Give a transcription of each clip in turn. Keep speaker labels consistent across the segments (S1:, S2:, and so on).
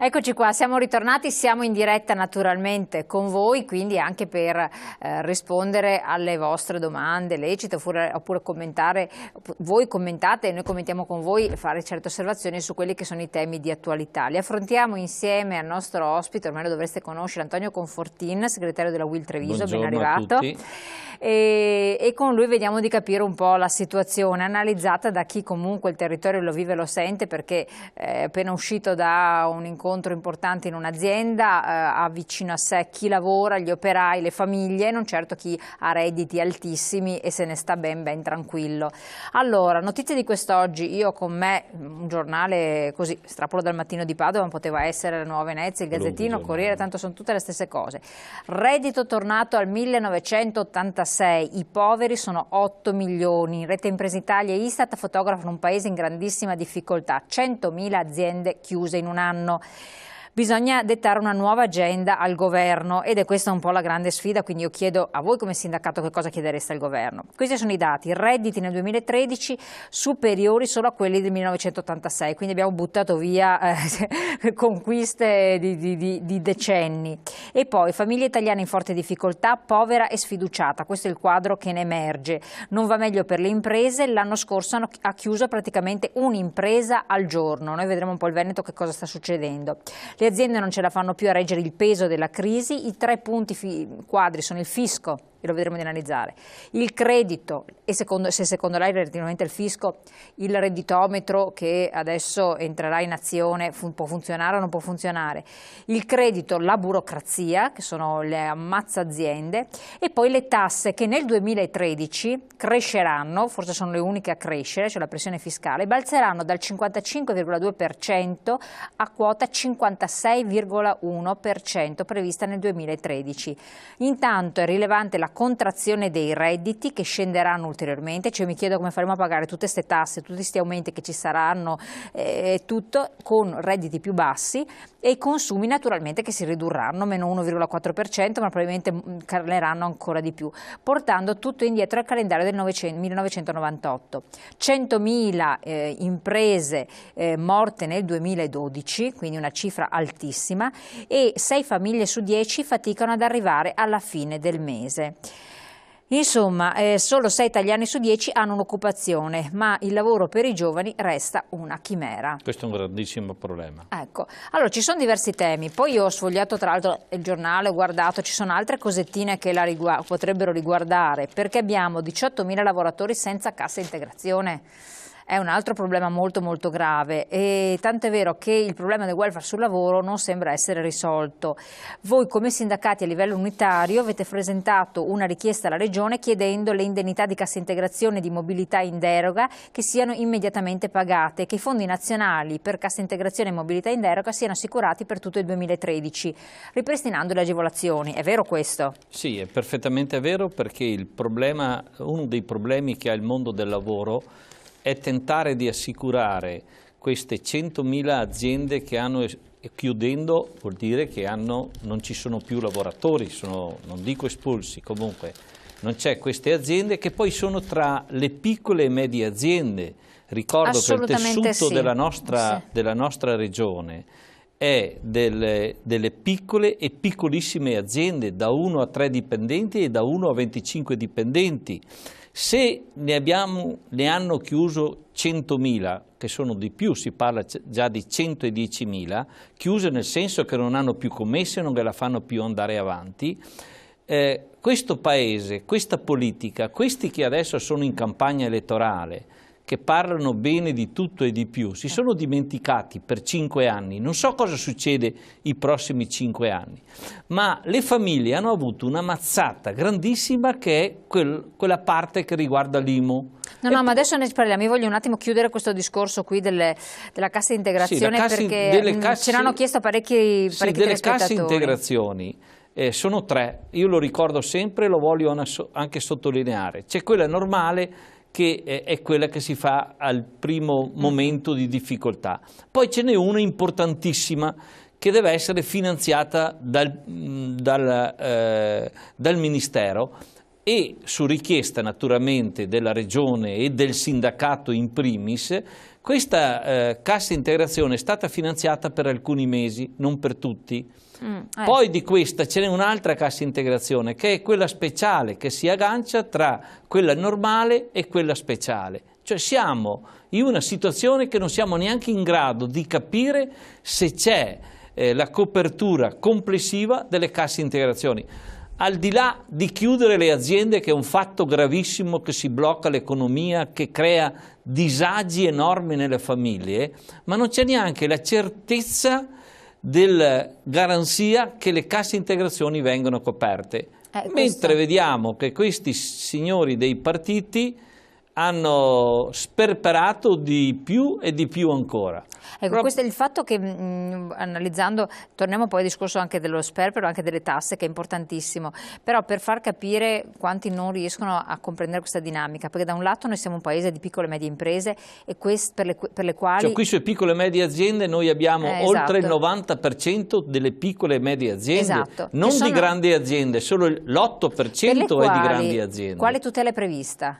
S1: Eccoci qua, siamo ritornati, siamo in diretta naturalmente con voi, quindi anche per rispondere alle vostre domande lecite oppure commentare, voi commentate e noi commentiamo con voi, fare certe osservazioni su quelli che sono i temi di attualità. Li affrontiamo insieme al nostro ospite, ormai lo dovreste conoscere, Antonio Confortin, segretario della UIL Treviso, ben arrivato. E con lui vediamo di capire un po' la situazione analizzata da chi comunque il territorio lo vive e lo sente, perché è appena uscito da un incontro importante in un'azienda, ha vicino a sé chi lavora, gli operai, le famiglie, non certo chi ha redditi altissimi e se ne sta ben tranquillo. Allora, notizie di quest'oggi, io con me un giornale così, strapolo dal Mattino di Padova, poteva essere la Nuova Venezia, il Gazzettino, il Corriere, tanto sono tutte le stesse cose. Reddito tornato al 1986, i poveri sono 8 milioni, Rete Impresa Italia e Istat fotografano un paese in grandissima difficoltà, 100.000 aziende chiuse in un anno. Bisogna dettare una nuova agenda al governo ed è questa un po' la grande sfida, quindi io chiedo a voi come sindacato che cosa chiedereste al governo. Questi sono i dati, redditi nel 2013 superiori solo a quelli del 1986, quindi abbiamo buttato via conquiste di decenni. E poi famiglie italiane in forte difficoltà, povera e sfiduciata, questo è il quadro che ne emerge. Non va meglio per le imprese, l'anno scorso ha chiuso praticamente un'impresa al giorno, noi vedremo un po' il Veneto che cosa sta succedendo. Le aziende non ce la fanno più a reggere il peso della crisi, i 3 punti quadri sono il fisco, e lo vedremo di analizzare, il credito e se secondo lei relativamente al fisco il redditometro che adesso entrerà in azione può funzionare o non può funzionare, il credito, la burocrazia che sono le ammazza aziende e poi le tasse che nel 2013 cresceranno, forse sono le uniche a crescere, cioè la pressione fiscale, balzeranno dal 55,2% a quota 56,1% prevista nel 2013. Intanto è rilevante la contrazione dei redditi che scenderanno ulteriormente, cioè mi chiedo come faremo a pagare tutte queste tasse, tutti questi aumenti che ci saranno, tutto con redditi più bassi e i consumi naturalmente che si ridurranno, meno 1,4%, ma probabilmente caleranno ancora di più, portando tutto indietro al calendario del 1998. 100.000 imprese morte nel 2012, quindi una cifra altissima, e 6 famiglie su 10 faticano ad arrivare alla fine del mese. Insomma, solo 6 italiani su 10 hanno un'occupazione, ma il lavoro per i giovani resta una chimera.
S2: Questo è un grandissimo problema.
S1: Ecco, allora ci sono diversi temi, poi io ho sfogliato tra l'altro il giornale, ho guardato, ci sono altre cosettine che potrebbero riguardare, perché abbiamo 18.000 lavoratori senza cassa integrazione. È un altro problema molto grave e tanto è vero che il problema del welfare sul lavoro non sembra essere risolto. Voi come sindacati a livello unitario avete presentato una richiesta alla Regione chiedendo le indennità di cassa integrazione e di mobilità in deroga che siano immediatamente pagate, che i fondi nazionali per cassa integrazione e mobilità in deroga siano assicurati per tutto il 2013, ripristinando le agevolazioni. È vero questo?
S2: Sì, è perfettamente vero, perché uno dei problemi che ha il mondo del lavoro è tentare di assicurare queste 100.000 aziende che hanno, chiudendo vuol dire che non ci sono più lavoratori, non dico espulsi, comunque non c'è queste aziende che poi sono tra le piccole e medie aziende. Ricordo che il tessuto
S1: sì.
S2: della nostra regione è delle piccole e piccolissime aziende, da 1 a 3 dipendenti e da 1 a 25 dipendenti. Se ne hanno chiuso 100.000, che sono di più, si parla già di 110.000, chiuse nel senso che non hanno più commesse, non ve la fanno più andare avanti, questo Paese, questa politica, questi che adesso sono in campagna elettorale, che parlano bene di tutto e di più, si sono dimenticati per 5 anni, non so cosa succede i prossimi 5 anni, ma le famiglie hanno avuto una mazzata grandissima che è quella parte che riguarda l'IMU.
S1: No, ma adesso ne parliamo, io voglio un attimo chiudere questo discorso qui della cassa integrazione, sì, perché ce l'hanno chiesto parecchi
S2: delle casse integrazioni. Sono 3, io lo ricordo sempre e lo voglio anche sottolineare. C'è quella normale, che è quella che si fa al primo momento di difficoltà. Poi ce n'è una importantissima che deve essere finanziata dal Ministero, e su richiesta naturalmente della Regione e del sindacato in primis, questa cassa integrazione è stata finanziata per alcuni mesi, non per tutti. Poi di questa ce n'è un'altra cassa integrazione che è quella speciale, che si aggancia tra quella normale e quella speciale. Cioè siamo in una situazione che non siamo neanche in grado di capire se c'è la copertura complessiva delle casse integrazioni. Al di là di chiudere le aziende, che è un fatto gravissimo, che si blocca l'economia, che crea disagi enormi nelle famiglie, ma non c'è neanche la certezza della garanzia che le casse integrazioni vengano coperte. Mentre vediamo che questi signori dei partiti hanno sperperato di più e di più ancora.
S1: Ecco, questo è il fatto che analizzando, torniamo poi al discorso anche dello sperpero, anche delle tasse, che è importantissimo, però per far capire quanti non riescono a comprendere questa dinamica, perché da un lato noi siamo un paese di piccole e medie imprese e per le quali...
S2: Cioè qui sulle piccole e medie aziende noi abbiamo oltre il 90% delle piccole e medie aziende, non di grandi aziende, solo l'8% è di grandi aziende.
S1: Quale tutela è prevista?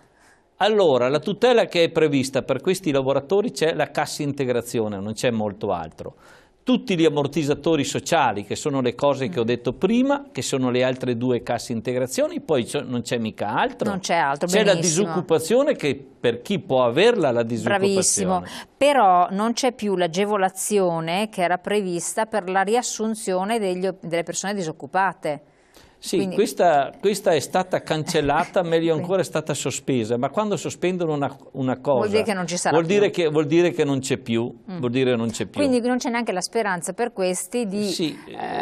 S2: Allora, la tutela che è prevista per questi lavoratori c'è la cassa integrazione, non c'è molto altro. Tutti gli ammortizzatori sociali, che sono le cose che ho detto prima, che sono le altre due casse integrazioni, poi non c'è mica altro.
S1: Non c'è altro,
S2: c'è la disoccupazione, che per chi può averla la disoccupazione.
S1: Bravissimo, però non c'è più l'agevolazione che era prevista per la riassunzione delle persone disoccupate.
S2: Sì,
S1: quindi...
S2: questa è stata cancellata, meglio ancora è stata sospesa, ma quando sospendono una cosa
S1: vuol dire che non ci sarà
S2: vuol dire che non c'è più, vuol dire non c'è più.
S1: Quindi non c'è neanche la speranza per questi di...
S2: Sì,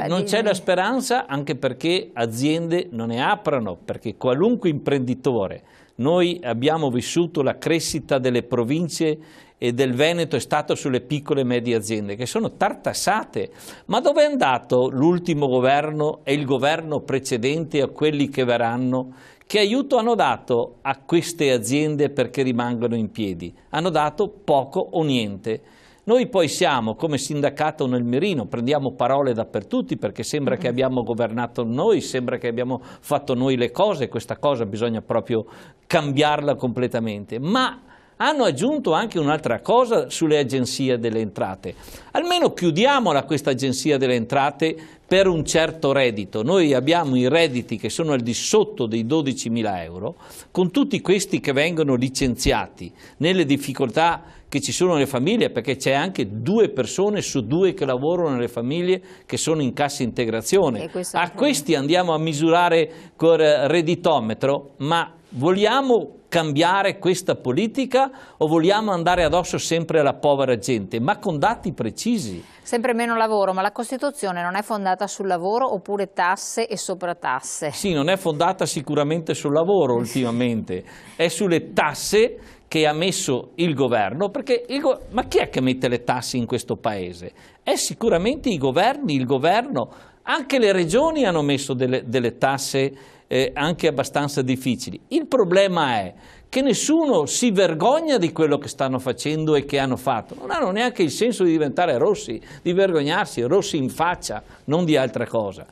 S2: non c'è la speranza, anche perché aziende non ne aprono, perché qualunque imprenditore, noi abbiamo vissuto la crescita delle province e del Veneto, è stato sulle piccole e medie aziende che sono tartassate. Ma dove è andato l'ultimo governo e il governo precedente, a quelli che verranno? Che aiuto hanno dato a queste aziende perché rimangano in piedi? Hanno dato poco o niente. Noi poi siamo come sindacato nel mirino, prendiamo parole dappertutto perché sembra che abbiamo governato noi, sembra che abbiamo fatto noi le cose, questa cosa bisogna proprio cambiarla completamente. Ma hanno aggiunto anche un'altra cosa sulle agenzie delle entrate. Almeno chiudiamola questa agenzia delle entrate per un certo reddito. Noi abbiamo i redditi che sono al di sotto dei 12.000 euro, con tutti questi che vengono licenziati nelle difficoltà che ci sono nelle famiglie, perché c'è anche 2 persone su 2 che lavorano nelle famiglie che sono in cassa integrazione. A questi andiamo a misurare col redditometro, ma vogliamo cambiare questa politica o vogliamo andare addosso sempre alla povera gente, ma con dati precisi?
S1: Sempre meno lavoro, ma la Costituzione non è fondata sul lavoro oppure tasse e sovratasse?
S2: Sì, non è fondata sicuramente sul lavoro ultimamente, è sulle tasse che ha messo il governo, perché ma chi è che mette le tasse in questo paese? È sicuramente i governi, il governo, anche le regioni hanno messo delle tasse anche abbastanza difficili. Il problema è che nessuno si vergogna di quello che stanno facendo e che hanno fatto. Non hanno neanche il senso di diventare rossi, di vergognarsi, rossi in faccia, non di altra cosa.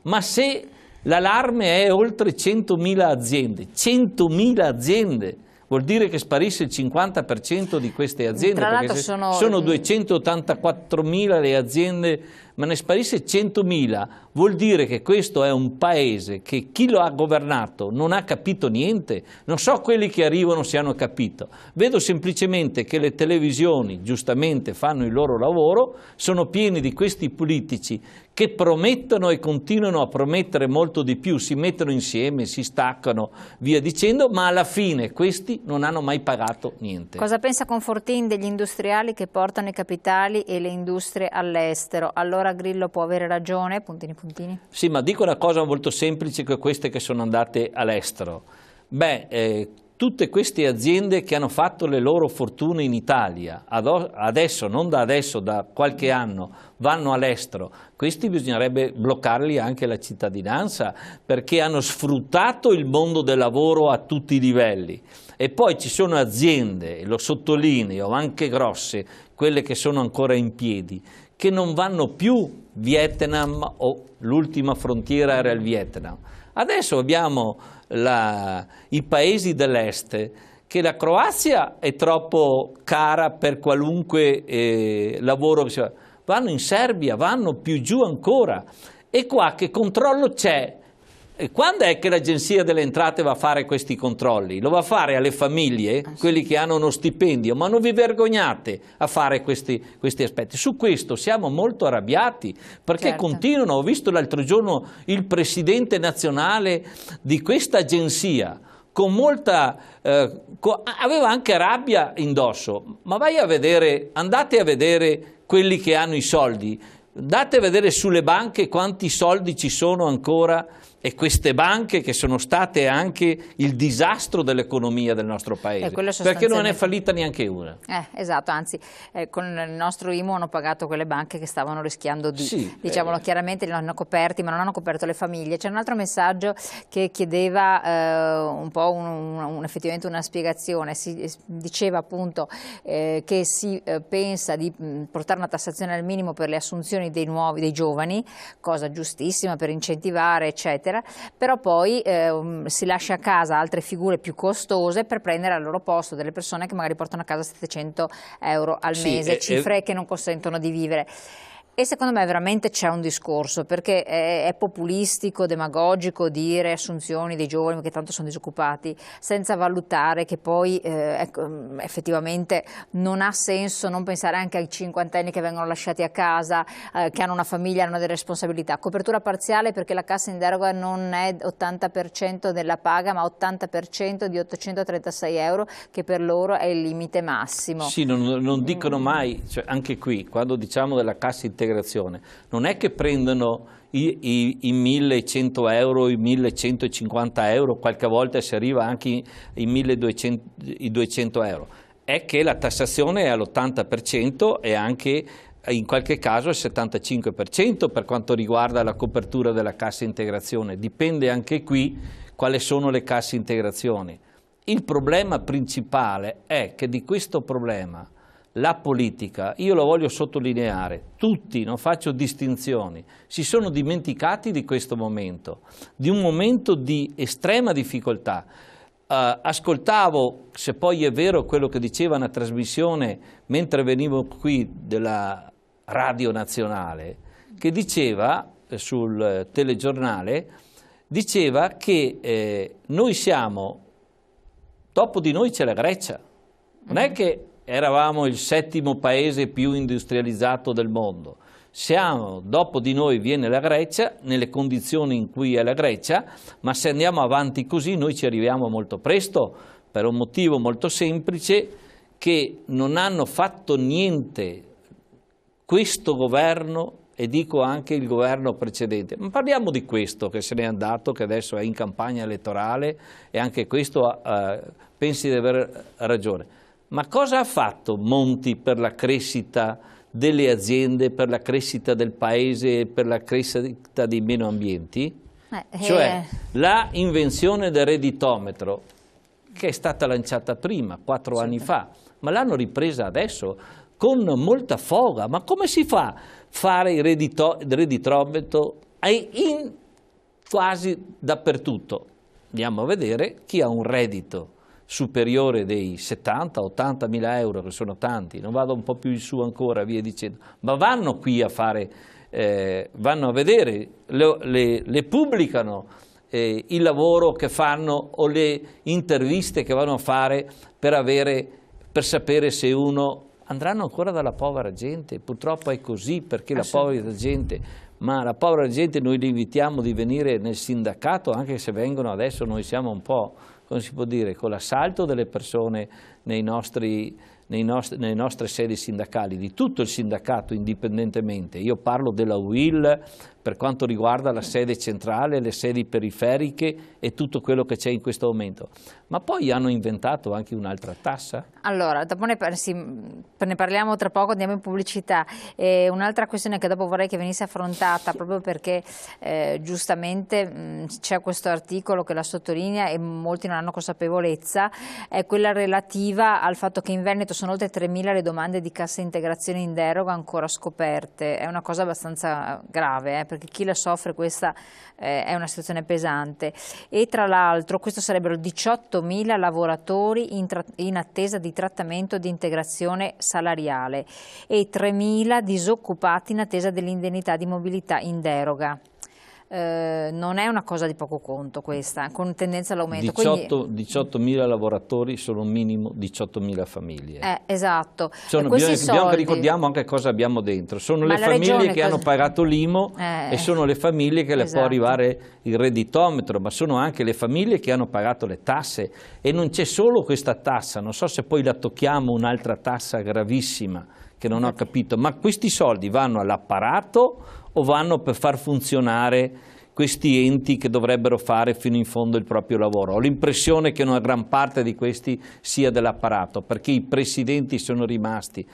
S2: Ma se l'allarme è oltre 100.000 aziende, 100.000 aziende, vuol dire che sparisce il 50% di queste aziende, perché sono 284.000 le aziende, ma ne sparisce 100.000, vuol dire che questo è un paese che chi lo ha governato non ha capito niente. Non so quelli che arrivano se hanno capito, vedo semplicemente che le televisioni giustamente fanno il loro lavoro, sono pieni di questi politici che promettono e continuano a promettere molto di più, si mettono insieme, si staccano, via dicendo, ma alla fine questi non hanno mai pagato niente.
S1: Cosa pensa Confortin degli industriali che portano i capitali e le industrie all'estero? Allora Grillo può avere ragione? Puntini puntini.
S2: Sì, ma dico una cosa molto semplice, che queste che sono andate all'estero. Tutte queste aziende che hanno fatto le loro fortune in Italia, adesso, non da adesso, da qualche anno, vanno all'estero, questi bisognerebbe bloccarli anche la cittadinanza, perché hanno sfruttato il mondo del lavoro a tutti i livelli. E poi ci sono aziende, lo sottolineo, anche grosse, quelle che sono ancora in piedi, che non vanno più Vietnam, o l'ultima frontiera era il Vietnam. Adesso abbiamo i paesi dell'est, che la Croazia è troppo cara per qualunque lavoro, vanno in Serbia, vanno più giù ancora. E qua che controllo c'è? Quando è che l'Agenzia delle Entrate va a fare questi controlli? Lo va a fare alle famiglie, quelli che hanno uno stipendio, ma non vi vergognate a fare questi aspetti. Su questo siamo molto arrabbiati, perché continuano. Ho visto l'altro giorno il presidente nazionale di questa agenzia, con molta, aveva anche rabbia indosso, ma andate a vedere quelli che hanno i soldi, andate a vedere sulle banche quanti soldi ci sono ancora, e queste banche che sono state anche il disastro dell'economia del nostro paese, perché non è fallita neanche una.
S1: Esatto, anzi con il nostro IMU hanno pagato quelle banche che stavano rischiando di, diciamolo chiaramente, li hanno coperti, ma non hanno coperto le famiglie. C'è un altro messaggio che chiedeva un po' effettivamente una spiegazione. Si diceva appunto che si pensa di portare una tassazione al minimo per le assunzioni dei giovani, cosa giustissima per incentivare eccetera, però poi si lascia a casa altre figure più costose per prendere al loro posto delle persone che magari portano a casa 700 euro al mese, cifre che non consentono di vivere. E secondo me veramente c'è un discorso, perché è populistico, demagogico dire assunzioni dei giovani che tanto sono disoccupati, senza valutare che poi effettivamente non ha senso non pensare anche ai cinquantenni che vengono lasciati a casa, che hanno una famiglia, hanno delle responsabilità. Copertura parziale perché la cassa in deroga non è 80% della paga, ma 80% di 836 euro, che per loro è il limite massimo.
S2: Sì, non dicono mai, cioè anche qui, quando diciamo della cassa integrazione, non è che prendono i 1.100 euro, i 1.150 euro, qualche volta si arriva anche ai 1.200 euro, è che la tassazione è all'80% e anche in qualche caso al 75% per quanto riguarda la copertura della cassa integrazione. Dipende anche qui quali sono le casse integrazioni. Il problema principale è che di questo problema la politica, io lo voglio sottolineare, tutti, non faccio distinzioni, si sono dimenticati di questo momento, di un momento di estrema difficoltà. Ascoltavo, se poi è vero quello che diceva una trasmissione mentre venivo qui della Radio Nazionale, che diceva sul telegiornale, diceva che noi siamo, dopo di noi c'è la Grecia, non è che eravamo il 7° paese più industrializzato del mondo. Dopo di noi viene la Grecia, nelle condizioni in cui è la Grecia, ma se andiamo avanti così noi ci arriviamo molto presto, per un motivo molto semplice, che non hanno fatto niente questo governo, e dico anche il governo precedente. Ma parliamo di questo che se n'è andato, che adesso è in campagna elettorale, e anche questo pensi di aver ragione. Ma cosa ha fatto Monti per la crescita delle aziende, per la crescita del paese e per la crescita dei meno ambienti? Cioè la invenzione del redditometro, che è stata lanciata prima, 4 anni fa, ma l'hanno ripresa adesso con molta foga. Ma come si fa a fare il redditometro in quasi dappertutto? Andiamo a vedere chi ha un reddito superiore dei 70-80 mila euro, che sono tanti, non vado un po' più in su ancora, via dicendo, ma vanno qui a fare, vanno a vedere, le pubblicano il lavoro che fanno o le interviste che vanno a fare per sapere se uno andranno ancora dalla povera gente. Purtroppo è così, perché la povera gente, ma la povera gente noi li invitiamo di venire nel sindacato, anche se vengono adesso, noi siamo un po', come si può dire, con l'assalto delle persone nelle nostre sedi sindacali, di tutto il sindacato indipendentemente. Io parlo della UIL, per quanto riguarda la sede centrale, le sedi periferiche e tutto quello che c'è in questo momento. Ma poi hanno inventato anche un'altra tassa?
S1: Allora, dopo ne parliamo tra poco, andiamo in pubblicità. Un'altra questione che dopo vorrei che venisse affrontata, proprio perché giustamente c'è questo articolo che la sottolinea e molti non hanno consapevolezza, è quella relativa al fatto che in Veneto sono oltre 3.000 le domande di cassa integrazione in deroga ancora scoperte. È una cosa abbastanza grave, perché chi la soffre questa è una situazione pesante. E tra l'altro questo sarebbero 18.000 lavoratori in attesa di trattamento di integrazione salariale e 3.000 disoccupati in attesa dell'indennità di mobilità in deroga. Non è una cosa di poco conto questa, con tendenza all'aumento.
S2: 18.000 lavoratori sono un minimo 18.000 famiglie.
S1: Esatto.
S2: Bisogna che ricordiamo anche cosa abbiamo dentro. Sono le famiglie che hanno pagato l'IMU e sono le famiglie che le può arrivare il redditometro, ma sono anche le famiglie che hanno pagato le tasse. E non c'è solo questa tassa, non so se poi la tocchiamo, un'altra tassa gravissima che non ho capito, ma questi soldi vanno all'apparato o vanno per far funzionare questi enti che dovrebbero fare fino in fondo il proprio lavoro? Ho l'impressione che una gran parte di questi sia dell'apparato, perché i presidenti sono rimasti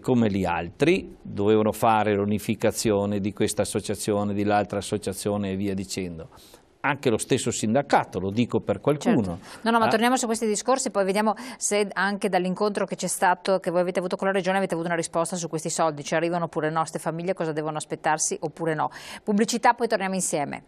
S2: come gli altri, dovevano fare l'unificazione di questa associazione, di l'altra associazione e via dicendo. Anche lo stesso sindacato, lo dico per qualcuno.
S1: Certo. No, ma torniamo su questi discorsi, poi vediamo se anche dall'incontro che c'è stato, che voi avete avuto con la Regione, avete avuto una risposta su questi soldi, ci arrivano oppure no, queste famiglie cosa devono aspettarsi oppure no. Pubblicità, poi torniamo insieme.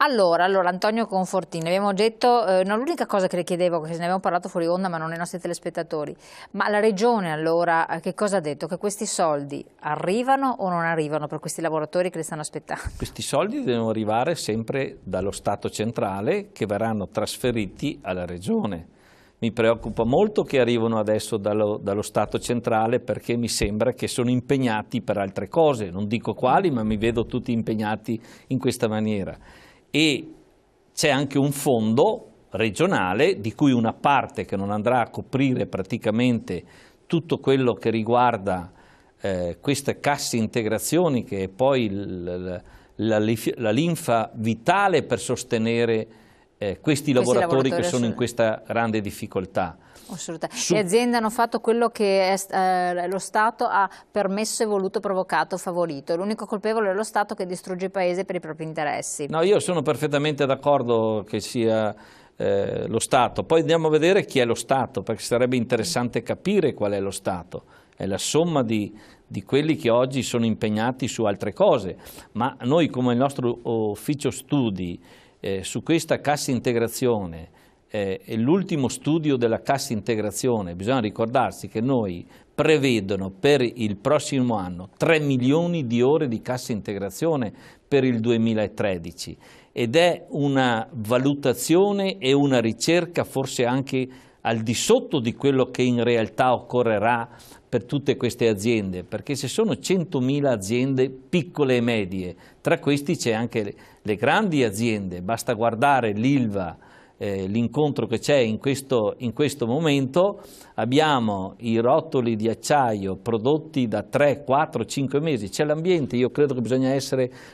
S1: Allora, Antonio Confortini, abbiamo detto, no, l'unica cosa che le chiedevo, che ne abbiamo parlato fuori onda ma non ai nostri telespettatori, ma la Regione allora che cosa ha detto? Che questi soldi arrivano o non arrivano per questi lavoratori che li stanno aspettando?
S2: Questi soldi devono arrivare sempre dallo Stato centrale, che verranno trasferiti alla Regione. Mi preoccupa molto che arrivino adesso dallo Stato centrale, perché mi sembra che sono impegnati per altre cose, non dico quali, ma mi vedo tutti impegnati in questa maniera. E c'è anche un fondo regionale di cui una parte che non andrà a coprire praticamente tutto quello che riguarda queste casse integrazioni, che è poi la linfa vitale per sostenere questi lavoratori che sono in questa grande difficoltà.
S1: Assolutamente. Le aziende hanno fatto quello che lo Stato ha permesso e voluto, provocato, favorito. L'unico colpevole è lo Stato che distrugge il Paese per i propri interessi.
S2: No, io sono perfettamente d'accordo che sia lo Stato. Poi andiamo a vedere chi è lo Stato, perché sarebbe interessante capire qual è lo Stato. È la somma di quelli che oggi sono impegnati su altre cose. Ma noi, come il nostro ufficio studi su questa cassa integrazione, e l'ultimo studio della cassa integrazione, bisogna ricordarsi che noi prevedono per il prossimo anno 3 milioni di ore di cassa integrazione per il 2013 ed è una valutazione e una ricerca forse anche al di sotto di quello che in realtà occorrerà per tutte queste aziende, perché se sono 100.000 aziende piccole e medie, tra questi c'è anche le grandi aziende, basta guardare l'Ilva, l'incontro che c'è in questo momento, abbiamo i rotoli di acciaio prodotti da 3, 4, 5 mesi, c'è l'ambiente, io credo che bisogna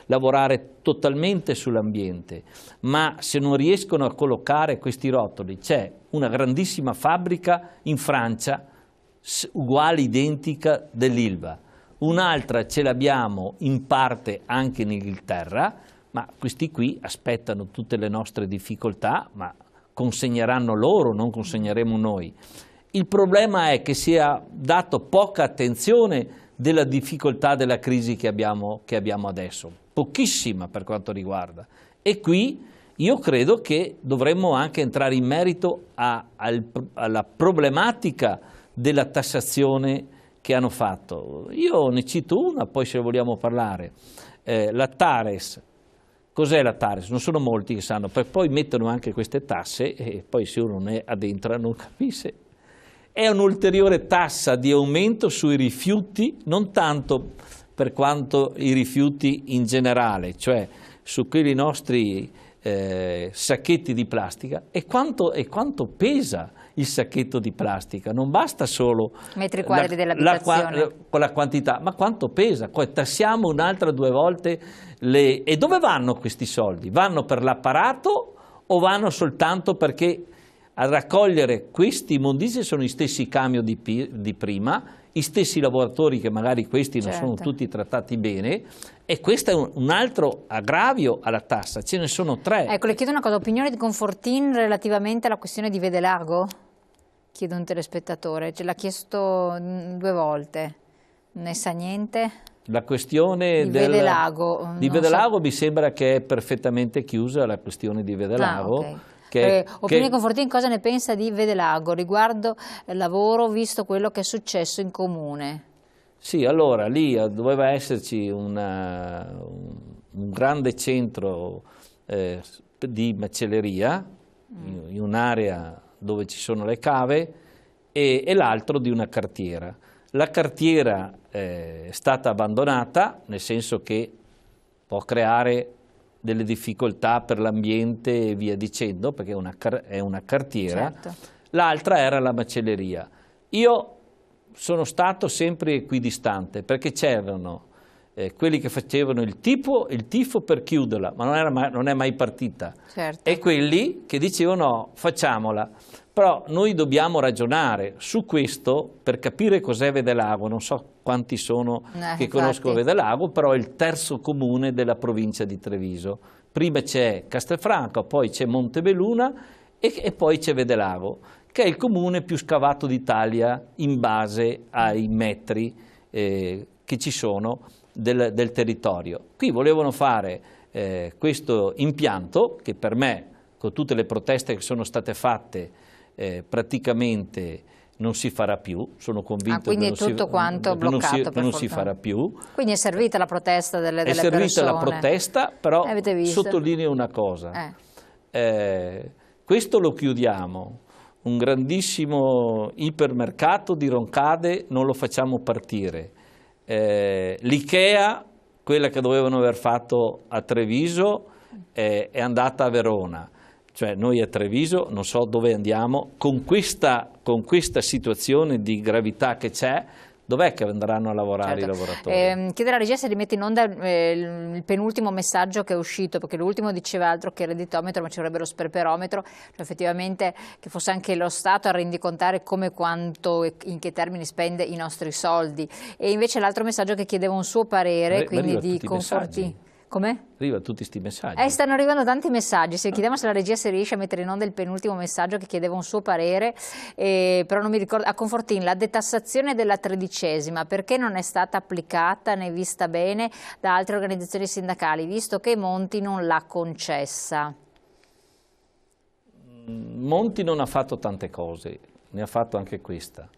S2: lavorare totalmente sull'ambiente, ma se non riescono a collocare questi rotoli, c'è una grandissima fabbrica in Francia, uguale, identica dell'Ilva, un'altra ce l'abbiamo in parte anche in Inghilterra, ma questi qui aspettano tutte le nostre difficoltà, ma consegneranno loro, non consegneremo noi. Il problema è che si è dato poca attenzione della difficoltà della crisi che abbiamo adesso, pochissima per quanto riguarda. E qui io credo che dovremmo anche entrare in merito alla problematica della tassazione che hanno fatto. Io ne cito una, poi se vogliamo parlare, la Tares. Cos'è la Tares? Non sono molti che sanno, perché poi mettono anche queste tasse e poi se uno non è addentra non capisce. È un'ulteriore tassa di aumento sui rifiuti, non tanto per quanto i rifiuti in generale, cioè su quelli nostri sacchetti di plastica. E quanto pesa il sacchetto di plastica? Non basta solo
S1: metri quadri dell'abitazione
S2: con la quantità, ma quanto pesa? Poi tassiamo un'altra 2 volte e dove vanno questi soldi? Vanno per l'apparato o vanno soltanto perché a raccogliere questi immondizie sono gli stessi camion di prima, gli stessi lavoratori che magari questi non sono tutti trattati bene, e questo è un altro aggravio alla tassa, ce ne sono 3.
S1: Ecco, le chiedo una cosa, opinione di Confortin relativamente alla questione di Vedelago? Chiedo a un telespettatore, ce l'ha chiesto 2 volte, ne sa niente?
S2: La questione
S1: di Vedelago,
S2: mi sembra che è perfettamente chiusa la questione di Vedelago.
S1: Okay. Opinione Confortin, cosa ne pensa di Vedelago riguardo il lavoro, visto quello che è successo in comune?
S2: Sì, allora lì doveva esserci un grande centro di macelleria in un'area dove ci sono le cave e l'altro di una cartiera. La cartiera è stata abbandonata, nel senso che può creare delle difficoltà per l'ambiente e via dicendo, perché è una cartiera.
S1: Certo. L'altra
S2: era la macelleria. Io sono stato sempre equidistante, perché c'erano quelli che facevano il tifo per chiuderla, ma non è mai partita,
S1: certo.
S2: E quelli che dicevano no, facciamola. Però noi dobbiamo ragionare su questo per capire cos'è Vedelago. Non so quanti sono che conoscono Vedelago, però è il terzo comune della provincia di Treviso. Prima c'è Castelfranco, poi c'è Montebelluna e poi c'è Vedelago, che è il comune più scavato d'Italia in base ai metri che ci sono del territorio. Qui volevano fare questo impianto che per me, con tutte le proteste che sono state fatte, praticamente non si farà più, sono convinto
S1: quindi che
S2: non si farà più.
S1: Quindi è servita la protesta delle persone?
S2: È servita la protesta, però sottolineo una cosa, questo lo chiudiamo, un grandissimo ipermercato di Roncade non lo facciamo partire, l'Ikea, quella che dovevano aver fatto a Treviso, è andata a Verona. Cioè noi a Treviso non so dove andiamo, con questa situazione di gravità che c'è, dov'è che andranno a lavorare i lavoratori?
S1: Chiedere alla regia se rimette in onda il penultimo messaggio che è uscito, perché l'ultimo diceva altro che redditometro, ma ci vorrebbe lo sperperometro, cioè effettivamente che fosse anche lo Stato a rendicontare come, quanto e in che termini spende i nostri soldi. E invece l'altro messaggio che chiedeva un suo parere, quindi di Confortin. Come?
S2: Arrivano tutti questi messaggi.
S1: Stanno arrivando tanti messaggi, se chiediamo se la regia se riesce a mettere in onda il penultimo messaggio che chiedeva un suo parere, però non mi ricordo. A Confortin, la detassazione della 13ª, perché non è stata applicata né vista bene da altre organizzazioni sindacali, visto che Monti non l'ha concessa?
S2: Monti non ha fatto tante cose, ne ha fatto anche questa.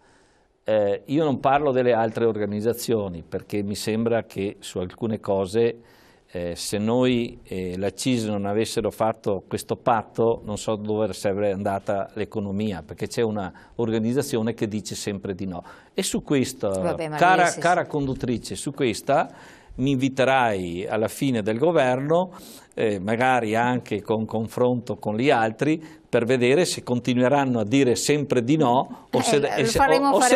S2: Io non parlo delle altre organizzazioni, perché mi sembra che su alcune cose se noi la CISL non avessero fatto questo patto, non so dove sarebbe andata l'economia, perché c'è un'organizzazione che dice sempre di no. E su questo, cara conduttrice, su questa mi inviterai alla fine del governo, magari anche con confronto con gli altri, per vedere se continueranno a dire sempre di no o se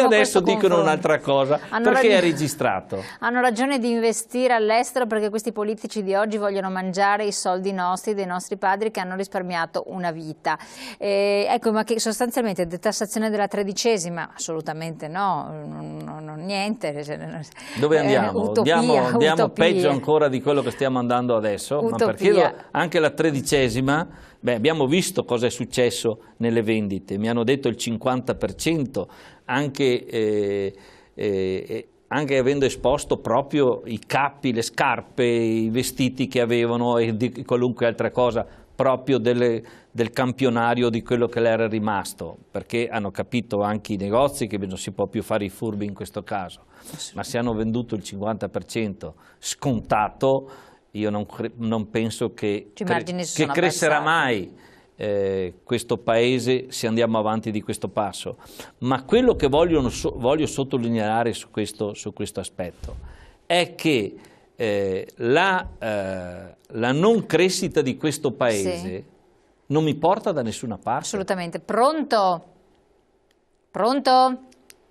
S2: adesso dicono un'altra cosa, perché è registrato.
S1: Hanno ragione di investire all'estero, perché questi politici di oggi vogliono mangiare i soldi nostri, dei nostri padri che hanno risparmiato una vita. Ecco, ma che sostanzialmente detassazione della 13ª? Assolutamente no, niente.
S2: Dove andiamo? Andiamo peggio ancora di quello che stiamo andando adesso, ma perché anche la 13ª, abbiamo visto cosa è successo nelle vendite, mi hanno detto il 50%, anche avendo esposto proprio i cappi, le scarpe, i vestiti che avevano e di qualunque altra cosa, proprio del campionario di quello che le era rimasto, perché hanno capito anche i negozi che non si può più fare i furbi in questo caso, ma se hanno venduto il 50% scontato, io non penso che crescerà mai questo Paese se andiamo avanti di questo passo. Ma quello che voglio sottolineare su questo aspetto è che la non crescita di questo paese non mi porta da nessuna parte.
S1: Assolutamente. Pronto? Pronto?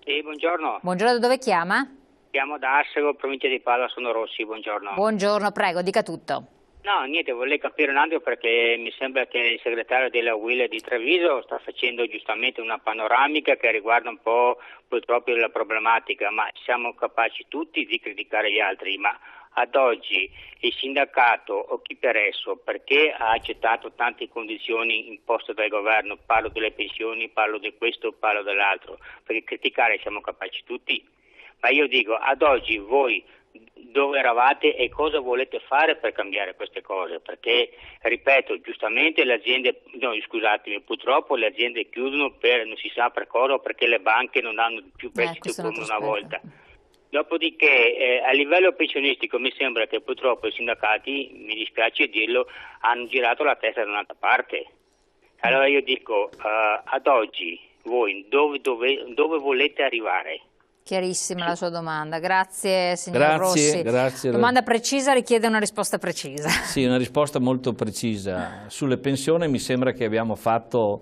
S3: Sì, buongiorno.
S1: Buongiorno, da dove chiama?
S3: Chiamo da Assego, provincia di Padova, sono Rossi, buongiorno.
S1: Buongiorno, prego, dica tutto.
S3: No, niente, volevo capire un attimo perché mi sembra che il segretario della UIL di Treviso sta facendo giustamente una panoramica che riguarda un po' purtroppo la problematica, ma siamo capaci tutti di criticare gli altri, ma ad oggi il sindacato o chi per esso, perché ha accettato tante condizioni imposte dal governo, parlo delle pensioni, parlo di questo, parlo dell'altro, perché criticare siamo capaci tutti, ma io dico ad oggi voi dove eravate e cosa volete fare per cambiare queste cose, perché ripeto giustamente le aziende, no, scusatemi, purtroppo le aziende chiudono per non si sa per cosa, perché le banche non hanno più prestiti come una volta. Dopodiché a livello pensionistico mi sembra che purtroppo i sindacati, mi dispiace dirlo, hanno girato la testa da un'altra parte. Allora io dico ad oggi voi dove volete arrivare?
S1: Chiarissima la sua domanda, grazie signor Rossi.
S2: Grazie.
S1: Domanda precisa richiede una risposta precisa.
S2: Sì, una risposta molto precisa. Sulle pensioni mi sembra che abbiamo fatto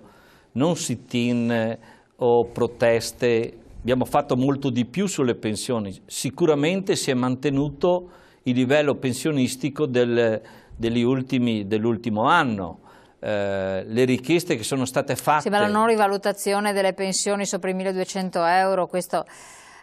S2: non sit-in o proteste, abbiamo fatto molto di più sulle pensioni. Sicuramente si è mantenuto il livello pensionistico dell'ultimo anno. Le richieste che sono state fatte...
S1: Sì, ma la non rivalutazione delle pensioni sopra i 1.200 euro, questo...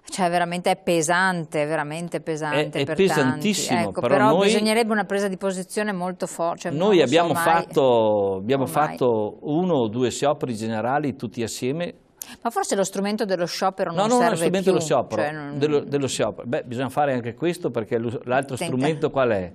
S1: Cioè veramente è pesante, veramente pesante
S2: è
S1: per
S2: pesantissimo,
S1: tanti. Ecco,
S2: però
S1: noi, bisognerebbe una presa di posizione molto forte. Cioè,
S2: noi abbiamo fatto 1 o 2 scioperi generali tutti assieme.
S1: Ma forse lo strumento dello sciopero non serve
S2: più. No, lo strumento dello sciopero,
S1: cioè
S2: dello sciopero. Beh, bisogna fare anche questo perché l'altro strumento qual è?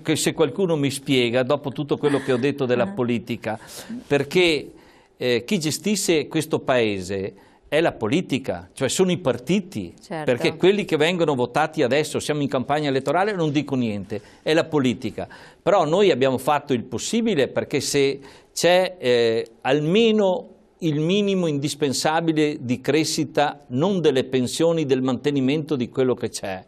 S2: Che se qualcuno mi spiega, dopo tutto quello che ho detto della politica, perché chi gestisce questo paese è la politica, cioè sono i partiti, perché quelli che vengono votati adesso, siamo in campagna elettorale, non dico niente, è la politica. Però noi abbiamo fatto il possibile perché se c'è almeno il minimo indispensabile di crescita, non delle pensioni, del mantenimento di quello che c'è,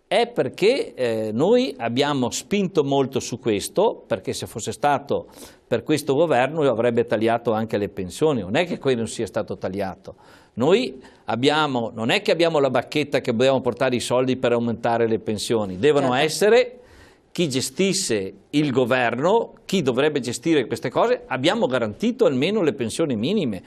S2: è perché noi abbiamo spinto molto su questo, perché se fosse stato per questo governo avrebbe tagliato anche le pensioni, non è che quello non sia stato tagliato. Noi non è che abbiamo la bacchetta che dobbiamo portare i soldi per aumentare le pensioni, devono essere chi gestisse il governo, chi dovrebbe gestire queste cose, abbiamo garantito almeno le pensioni minime.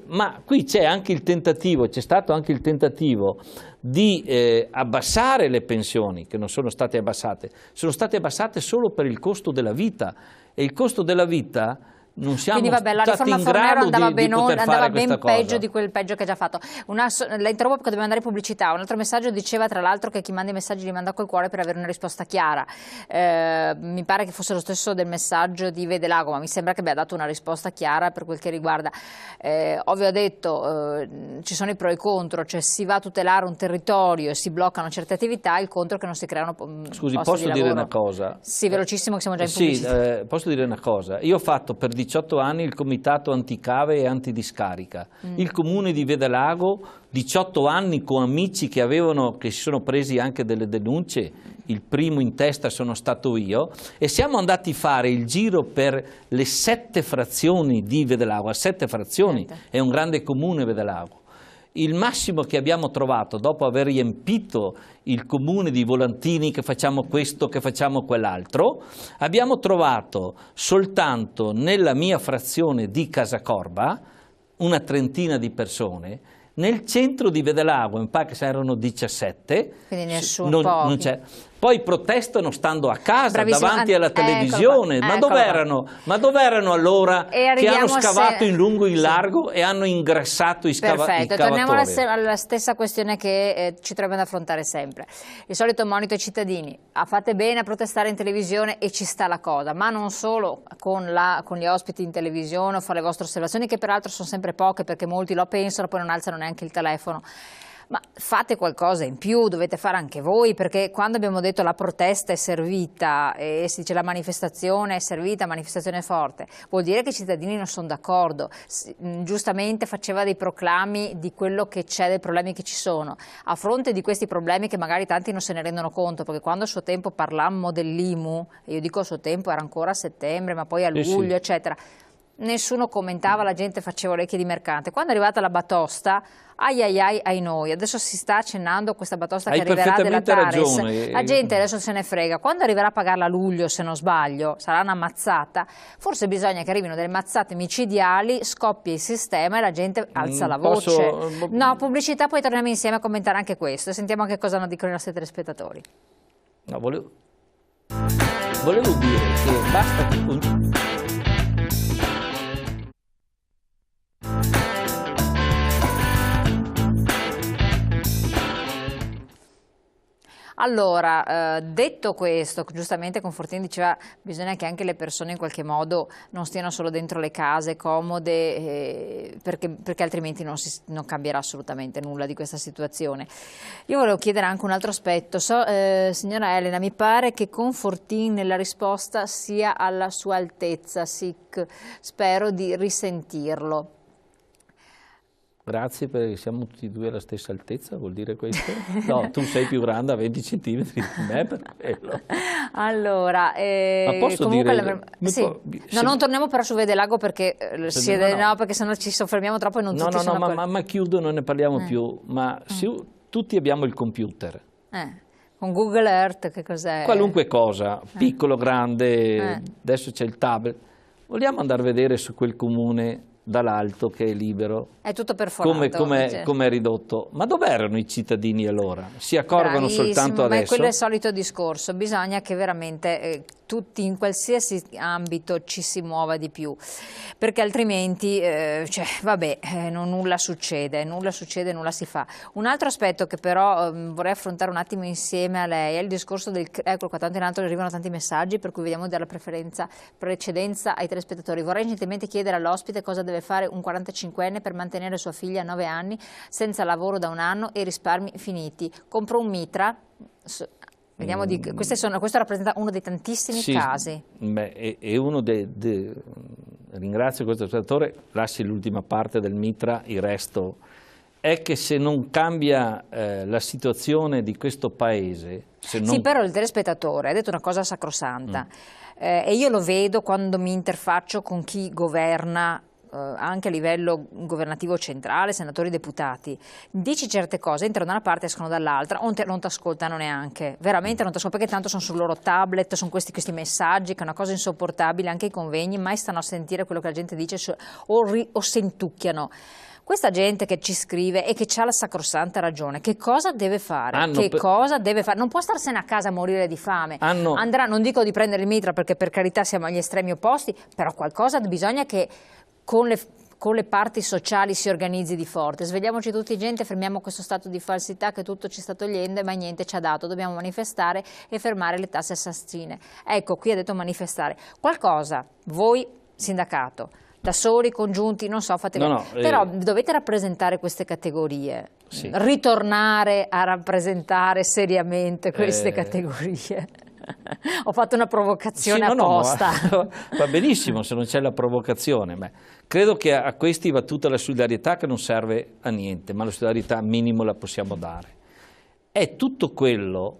S2: Ma qui c'è anche il tentativo, c'è stato anche il tentativo di abbassare le pensioni, che non sono state abbassate, sono state abbassate solo per il costo della vita, e il costo della vita non siamo stati in grado di poter fare questa cosa.
S1: Peggio di quel peggio che ha già fatto. La interrompo perché dobbiamo andare in pubblicità. Un altro messaggio diceva tra l'altro che chi manda i messaggi li manda col cuore per avere una risposta chiara. Mi pare che fosse lo stesso del messaggio di Vedelago, ma mi sembra che abbia dato una risposta chiara per quel che riguarda. Ovvio, ha detto ci sono i pro e i contro, cioè si va a tutelare un territorio e si bloccano certe attività, il contro è che non si creano
S2: Scusi,
S1: posti
S2: posso
S1: di
S2: dire
S1: lavoro.
S2: una cosa?
S1: Sì, velocissimo che siamo già in pubblicità.
S2: Sì, posso dire una cosa? Io ho fatto per 18 anni il comitato anticave e antidiscarica. Il comune di Vedelago, 18 anni con amici che si sono presi anche delle denunce, il primo in testa sono stato io, e siamo andati a fare il giro per le 7 frazioni di Vedelago, 7 frazioni, è un grande comune Vedelago. Il massimo che abbiamo trovato, dopo aver riempito il comune di volantini che facciamo questo, che facciamo quell'altro, abbiamo trovato soltanto nella mia frazione di Casacorba una trentina di persone, nel centro di Vedelago in Pax erano 17,
S1: quindi nessuno,
S2: non c'è. Poi protestano stando a casa,
S1: bravissimo,
S2: davanti alla televisione, ma dov'erano allora che hanno scavato in lungo e in largo e hanno ingrassato i scavatori?
S1: Perfetto, torniamo alla stessa questione che ci troviamo ad affrontare sempre. Il solito monito ai cittadini: fate bene a protestare in televisione e ci sta la cosa, ma non solo con gli ospiti in televisione o fare le vostre osservazioni, che peraltro sono sempre poche perché molti lo pensano, poi non alzano neanche il telefono. Ma fate qualcosa in più, dovete fare anche voi, perché quando abbiamo detto la protesta è servita e si dice la manifestazione è servita, manifestazione forte, vuol dire che i cittadini non sono d'accordo. Giustamente faceva dei proclami di quello che c'è, dei problemi che ci sono. A fronte di questi problemi che magari tanti non se ne rendono conto, perché quando a suo tempo parlammo dell'IMU, e io dico a suo tempo era ancora a settembre, ma poi a luglio, eccetera, nessuno commentava, la gente faceva orecchie di mercante. Quando è arrivata la batosta, ai noi, adesso si sta accennando questa batosta che arriverà della Tares, la gente adesso se ne frega, quando arriverà a pagarla a luglio, se non sbaglio, sarà una mazzata, forse bisogna che arrivino delle mazzate micidiali, scoppia il sistema e la gente alza la voce. No, pubblicità, poi torniamo insieme a commentare anche questo e sentiamo anche cosa dicono i nostri telespettatori.
S2: No, volevo dire che basta che...
S1: Allora, detto questo, giustamente Confortini diceva bisogna che anche le persone in qualche modo non stiano solo dentro le case comode, perché altrimenti non cambierà assolutamente nulla di questa situazione. Io volevo chiedere anche un altro aspetto. Signora Elena, mi pare che Confortini nella risposta sia alla sua altezza, spero di risentirlo.
S2: Grazie, perché siamo tutti e due alla stessa altezza, vuol dire questo? No, tu sei più grande a 20 centimetri di me, per quello.
S1: Allora,
S2: ma posso dire...
S1: non torniamo però su Vedelago perché, perché sennò ci soffermiamo troppo e non tutti sono...
S2: ma chiudo, non ne parliamo più, ma tutti abbiamo il computer.
S1: Con Google Earth che cos'è?
S2: Qualunque cosa, piccolo, grande, adesso c'è il tablet. Vogliamo andare a vedere su quel comune dall'alto che è libero,
S1: è tutto perforato,
S2: come è ridotto, ma dov'erano i cittadini allora? Si accorgono soltanto adesso? Ma
S1: quello è il solito discorso, bisogna che veramente tutti in qualsiasi ambito ci si muova di più, perché altrimenti nulla succede, nulla si fa. Un altro aspetto che però vorrei affrontare un attimo insieme a lei è il discorso ecco qua, tanto in alto arrivano tanti messaggi per cui vediamo dare precedenza ai telespettatori. Vorrei gentilmente chiedere all'ospite cosa deve fare un 45enne per mantenere sua figlia a 9 anni senza lavoro da 1 anno e risparmi finiti. Compro un mitra. Vediamo questo rappresenta uno dei tantissimi casi.
S2: È uno ringrazio questo ascoltatore, lasci l'ultima parte del mitra, il resto è che se non cambia la situazione di questo paese...
S1: Sì, però il telespettatore ha detto una cosa sacrosanta e io lo vedo quando mi interfaccio con chi governa anche a livello governativo centrale, senatori, deputati, dici certe cose, entrano da una parte e escono dall'altra, non ti ascoltano neanche, veramente non ti ascoltano, perché tanto sono sul loro tablet, sono questi messaggi che è una cosa insopportabile, anche i convegni, mai stanno a sentire quello che la gente dice o sentuccherano. Questa gente che ci scrive e che ha la sacrosanta ragione, che cosa deve fare? Cosa deve fare? Non può starsene a casa a morire di fame. Andrà, non dico di prendere il mitra perché per carità siamo agli estremi opposti, però qualcosa bisogna che con le parti sociali si organizzi di forte. Svegliamoci tutti gente, fermiamo questo stato di falsità che tutto ci sta togliendo e mai niente ci ha dato. Dobbiamo manifestare e fermare le tasse assassine. Ecco, qui ha detto manifestare. Qualcosa, voi sindacato, da soli, congiunti, non so, fate però dovete rappresentare queste categorie, ritornare a rappresentare seriamente queste categorie. Ho fatto una provocazione apposta.
S2: Va benissimo se non c'è la provocazione. Credo che a questi va tutta la solidarietà che non serve a niente, ma la solidarietà minimo la possiamo dare. È tutto quello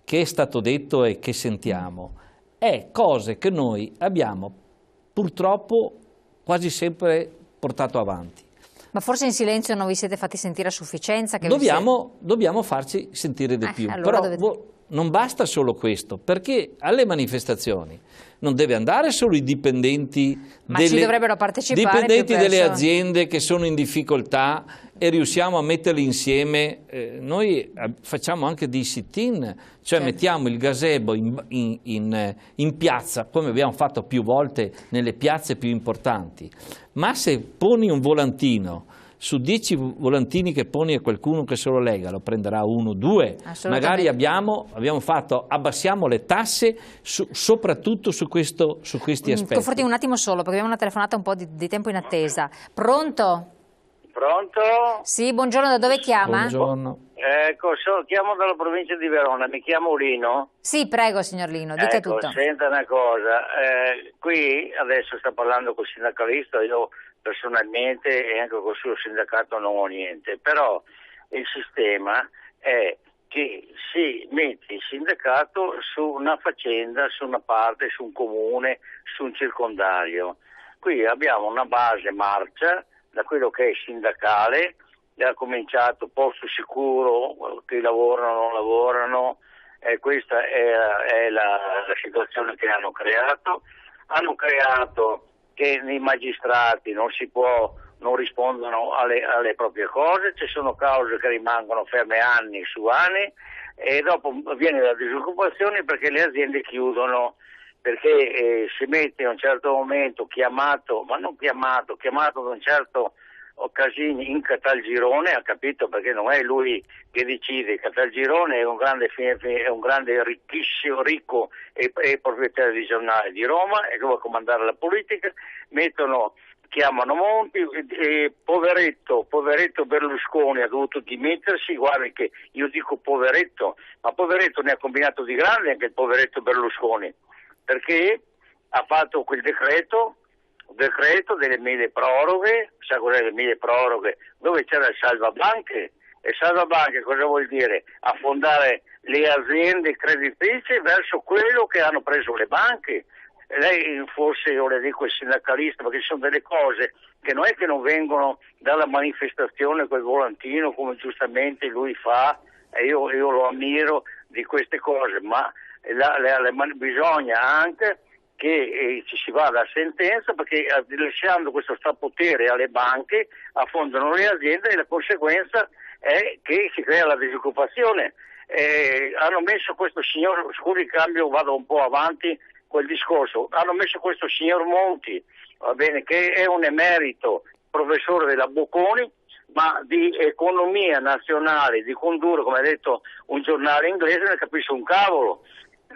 S2: che è stato detto e che sentiamo, è cose che noi abbiamo purtroppo quasi sempre portato avanti.
S1: Ma forse in silenzio non vi siete fatti sentire a sufficienza?
S2: Dobbiamo farci sentire di più.
S1: Allora
S2: però non basta solo questo, perché alle manifestazioni non deve andare solo i dipendenti,
S1: ci dovrebbero partecipare
S2: delle aziende che sono in difficoltà e riusciamo a metterli insieme. Noi facciamo anche dei sit-in, cioè mettiamo il gazebo in piazza, come abbiamo fatto più volte nelle piazze più importanti, ma se poni un volantino su 10 volantini che poni a qualcuno che se lo lega, lo prenderà 1 o 2. Magari abbiamo fatto, abbassiamo le tasse soprattutto su questi aspetti.
S1: Confortini un attimo solo, perché abbiamo una telefonata un po' di tempo in attesa. Pronto?
S4: Pronto?
S1: Sì, buongiorno, da dove chiama?
S2: Buongiorno.
S4: Ecco, chiamo dalla provincia di Verona, mi chiamo Lino.
S1: Sì, prego signor Lino, dica
S4: Ecco,
S1: tutto.
S4: senta una cosa, qui adesso sta parlando col sindacalista, io personalmente e anche col suo sindacato non ho niente, però il sistema è che si mette il sindacato su una faccenda, su una parte, su un comune, su un circondario. Qui abbiamo una base marcia da quello che è sindacale, ha cominciato posto sicuro, chi lavorano non lavorano, questa è la situazione che hanno creato. Hanno creato che i magistrati non rispondono alle proprie cose, ci sono cause che rimangono ferme anni su anni e dopo viene la disoccupazione perché le aziende chiudono, perché si mette a un certo momento chiamato da un certo Casini in Caltagirone, ha capito, perché non è lui che decide. Caltagirone è un grande ricchissimo, ricco e proprietario di giornale di Roma e dove comandare la politica, chiamano Monti e poveretto Berlusconi ha dovuto dimettersi. Guardi che io dico poveretto, ma poveretto ne ha combinato di grande anche il poveretto Berlusconi, perché ha fatto quel decreto delle 1000 proroghe. Sa cos'è le 1000 proroghe? Dove c'era il salvabanche, e salvabanche cosa vuol dire? Affondare le aziende creditrici verso quello che hanno preso le banche. Lei forse, io le dico il sindacalista, perché ci sono delle cose che non è che non vengono dalla manifestazione col volantino come giustamente lui fa, e io lo ammiro di queste cose, ma bisogna anche che ci si vada a sentenza, perché lasciando questo strapotere alle banche affondano le aziende e la conseguenza è che si crea la disoccupazione. Hanno messo questo signor, scusi il cambio, vado un po' avanti quel discorso, hanno messo questo signor Monti, va bene, che è un emerito professore della Bocconi, ma di economia nazionale, di condurre, come ha detto un giornale inglese, ne capisce un cavolo,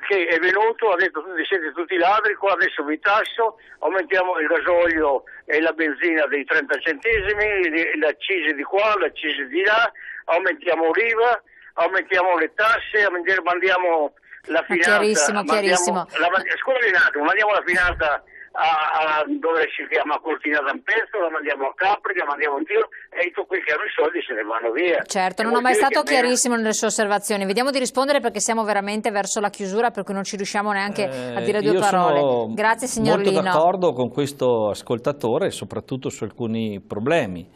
S4: che è venuto, ha detto siete tutti ladri, qua adesso vi tasso, aumentiamo il gasolio e la benzina dei 30 centesimi, l'accise di qua, l'accise di là, aumentiamo l'IVA, aumentiamo le tasse, mandiamo la finanza,
S1: chiarissimo.
S4: Scusi un attimo, mandiamo la finanza a dove si chiama Cortina d'Ampezzo, la mandiamo a Capri, la mandiamo in giro e tutto quel che hanno i soldi se ne vanno via.
S1: Certo, non è mai stato chiarissimo nelle sue osservazioni. Vediamo di rispondere perché siamo veramente verso la chiusura, per cui non ci riusciamo neanche a dire due parole. Grazie signor Lino.
S2: Molto d'accordo con questo ascoltatore, soprattutto su alcuni problemi.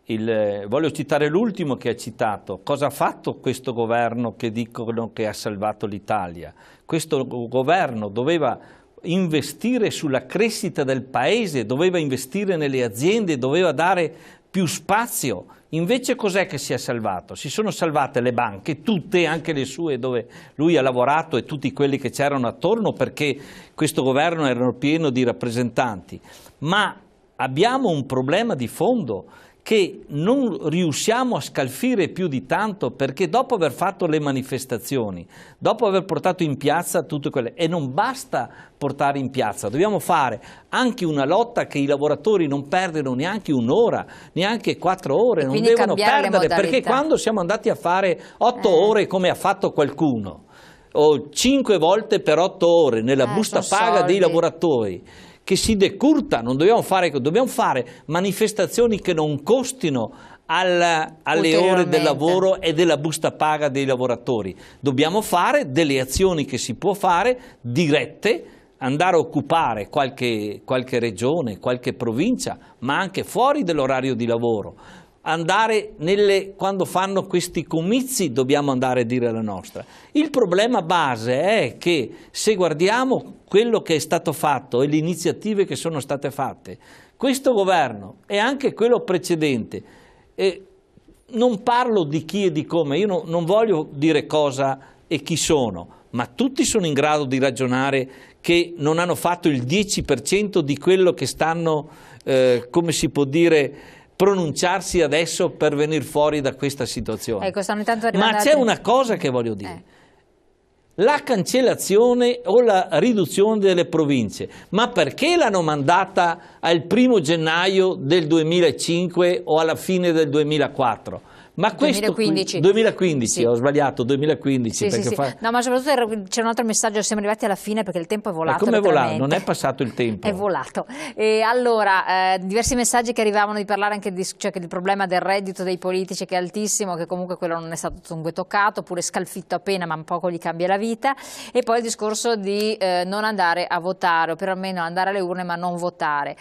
S2: Voglio citare l'ultimo che ha citato. Cosa ha fatto questo governo che dicono che ha salvato l'Italia? Questo governo doveva investire sulla crescita del paese, doveva investire nelle aziende, doveva dare più spazio. Invece cos'è che si è salvato? Si sono salvate le banche, tutte, anche le sue dove lui ha lavorato e tutti quelli che c'erano attorno, perché questo governo era pieno di rappresentanti. Ma abbiamo un problema di fondo che non riusciamo a scalfire più di tanto, perché dopo aver fatto le manifestazioni, dopo aver portato in piazza tutte quelle, e non basta portare in piazza, dobbiamo fare anche una lotta che i lavoratori non perdano neanche un'ora, neanche 4 ore, non devono perdere, perché quando siamo andati a fare 8 ore come ha fatto qualcuno, o 5 volte per 8 ore nella busta paga dei lavoratori, che si decurta, dobbiamo fare manifestazioni che non costino alle ore del lavoro e della busta paga dei lavoratori. Dobbiamo fare delle azioni che si può fare dirette, andare a occupare qualche regione, qualche provincia, ma anche fuori dell'orario di lavoro. Quando fanno questi comizi dobbiamo andare a dire la nostra. Il problema base è che se guardiamo quello che è stato fatto e le iniziative che sono state fatte, questo governo e anche quello precedente, non parlo di chi e di come, io non voglio dire cosa e chi sono, ma tutti sono in grado di ragionare che non hanno fatto il 10% di quello che stanno, come si può dire, pronunciarsi adesso per venire fuori da questa situazione.
S1: Ecco,
S2: ma c'è una cosa che voglio dire. la cancellazione o la riduzione delle province. Ma perché l'hanno mandata al 1° gennaio del 2005 o alla fine del 2004? Ma questo 2015
S1: sì.
S2: Ho sbagliato, 2015.
S1: Sì, sì. No, ma soprattutto c'è un altro messaggio, siamo arrivati alla fine perché il tempo è volato.
S2: Come è volato? Non è passato il tempo.
S1: È volato. E allora, diversi messaggi che arrivavano di parlare anche cioè, che il problema del reddito dei politici che è altissimo, che comunque quello non è stato dunque toccato, oppure scalfitto appena, ma un poco gli cambia la vita. E poi il discorso di non andare a votare, o perlomeno andare alle urne ma non votare.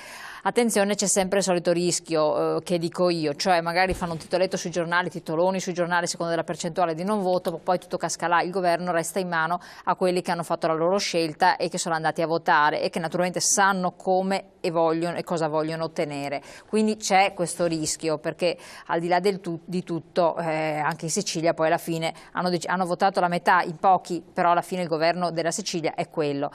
S1: Attenzione, c'è sempre il solito rischio che dico io, cioè magari fanno un titoletto sui giornali, titoloni sui giornali secondo la percentuale di non voto, poi tutto casca là, il governo resta in mano a quelli che hanno fatto la loro scelta e che sono andati a votare e che naturalmente sanno come e vogliono e cosa vogliono ottenere. Quindi c'è questo rischio, perché al di là di tutto anche in Sicilia poi alla fine hanno votato la metà, in pochi, però alla fine il governo della Sicilia è quello.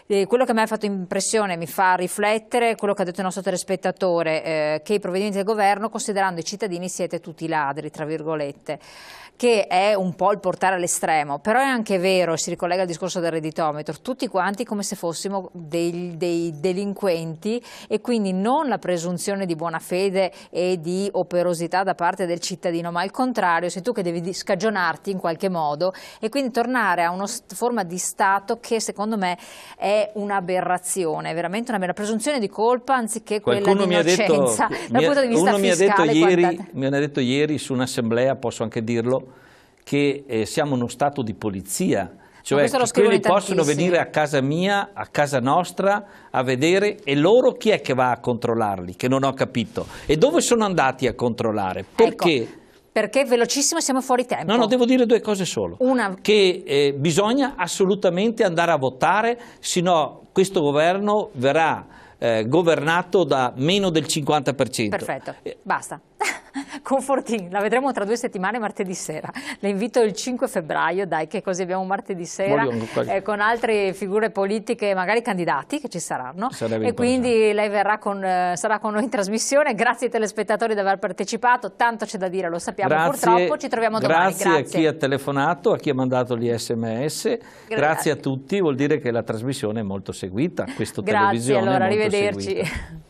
S1: Quello che mi ha fatto impressione, mi fa riflettere, quello che ha detto il nostro telespettatore, che i provvedimenti del governo, considerando i cittadini, siete tutti ladri, tra virgolette, che è un po' il portare all'estremo, però è anche vero, si ricollega al discorso del redditometro, tutti quanti come se fossimo dei delinquenti, e quindi non la presunzione di buona fede e di operosità da parte del cittadino, ma al contrario, sei tu che devi scagionarti in qualche modo e quindi tornare a una forma di Stato che secondo me è un'aberrazione, veramente una presunzione di colpa anziché quella di innocenza dal punto di vista fiscale.
S2: Mi hanno detto ieri su un'assemblea, posso anche dirlo, che siamo uno Stato di polizia, cioè che quelli possono venire a casa mia, a casa nostra, a vedere, e loro chi è che va a controllarli? Che non ho capito. E dove sono andati a controllare? Perché?
S1: Ecco. Perché velocissimo, siamo fuori tempo.
S2: No, devo dire due cose solo.
S1: Una,
S2: che bisogna assolutamente andare a votare, sennò questo governo verrà governato da meno del 50%.
S1: Perfetto, basta. Confortini, la vedremo tra 2 settimane martedì sera. Le invito il 5 febbraio, dai, che così abbiamo martedì sera con altre figure politiche, magari candidati che ci saranno. E quindi lei sarà con noi in trasmissione. Grazie ai telespettatori di aver partecipato, tanto c'è da dire, lo sappiamo. Purtroppo ci troviamo domani.
S2: Grazie a chi ha telefonato, a chi ha mandato gli SMS. Grazie a tutti, vuol dire che la trasmissione è molto seguita, questa televisione
S1: allora,
S2: è molto
S1: arrivederci.
S2: seguita.